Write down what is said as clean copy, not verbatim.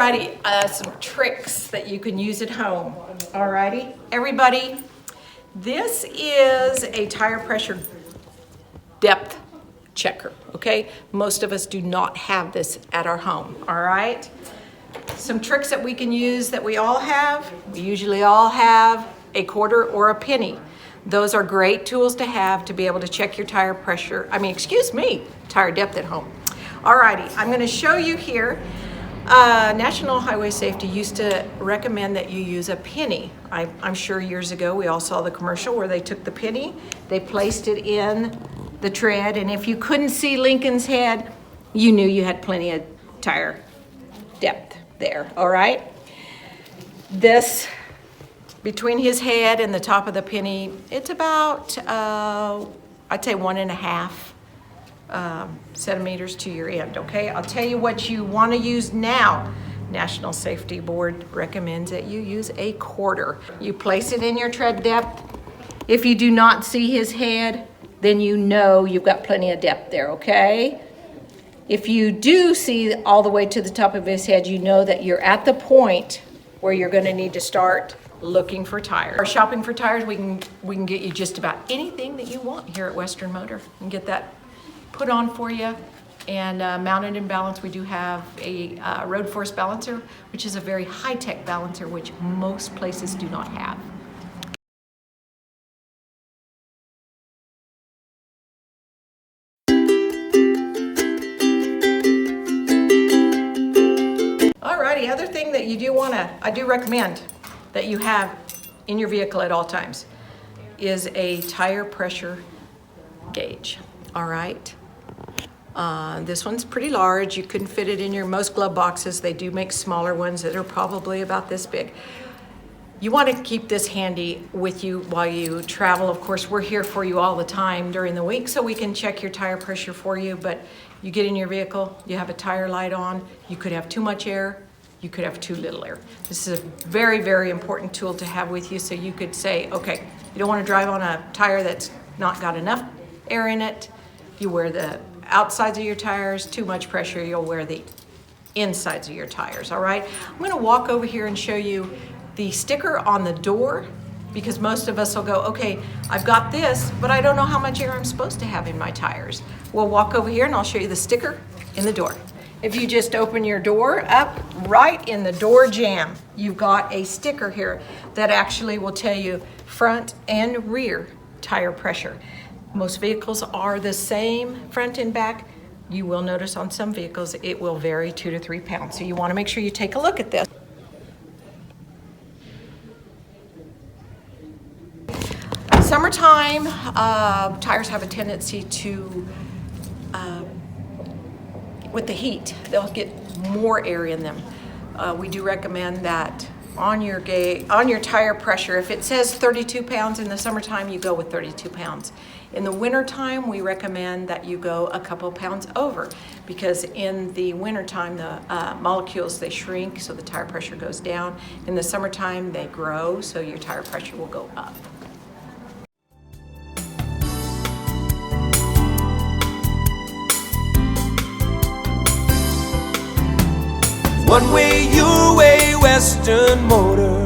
Alrighty, some tricks that you can use at home. Alrighty, everybody, this is a tire pressure depth checker, okay? Most of us do not have this at our home, all right? Some tricks that we can use that we all have. We usually all have a quarter or a penny. Those are great tools to have to be able to check your tire pressure, tire depth at home. Alrighty, I'm gonna show you here. National Highway Safety used to recommend that you use a penny. I'm sure years ago we all saw the commercial where they took the penny, they placed it in the tread, and if you couldn't see Lincoln's head, you knew you had plenty of tire depth there, all right? This, between his head and the top of the penny, it's about, I'd say 1.5 centimeters to your end, okay? I'll tell you what you want to use now. National Safety Board recommends that you use a quarter. You place it in your tread depth. If you do not see his head, then you know you've got plenty of depth there, okay? If you do see all the way to the top of his head, you know that you're at the point where you're going to need to start looking for tires. Or shopping for tires, we can get you just about anything that you want here at Western Motor and get that put on for you and mounted in balance. We do have a road force balancer, which is a very high-tech balancer, which most places do not have. Alrighty, other thing that you do I do recommend that you have in your vehicle at all times is a tire pressure gauge, all right? This one's pretty large. You couldn't fit it in most glove boxes. They do make smaller ones that are probably about this big. You want to keep this handy with you while you travel. Of course, we're here for you all the time during the week, so we can check your tire pressure for you, but you get in your vehicle, you have a tire light on, you could have too much air, you could have too little air. This is a very, very important tool to have with you, so you could say, okay, you don't want to drive on a tire that's not got enough air in it. You wear the outsides of your tires, too much pressure, you'll wear the insides of your tires, all right? I'm gonna walk over here and show you the sticker on the door, because most of us will go, okay, I've got this, but I don't know how much air I'm supposed to have in my tires. We'll walk over here and I'll show you the sticker in the door. If you just open your door up, right in the door jamb, you've got a sticker here that actually will tell you front and rear tire pressure. Most vehicles are the same front and back. You will notice on some vehicles it will vary 2 to 3 pounds. So you want to make sure you take a look at this. Summertime, tires have a tendency to, with the heat, they'll get more air in them. We do recommend that on your tire pressure, if it says 32 pounds in the summertime, you go with 32 pounds. In the wintertime, we recommend that you go a couple pounds over, because in the wintertime, the molecules, they shrink, so the tire pressure goes down. In the summertime, they grow, so your tire pressure will go up. One way, your way, Western Motor.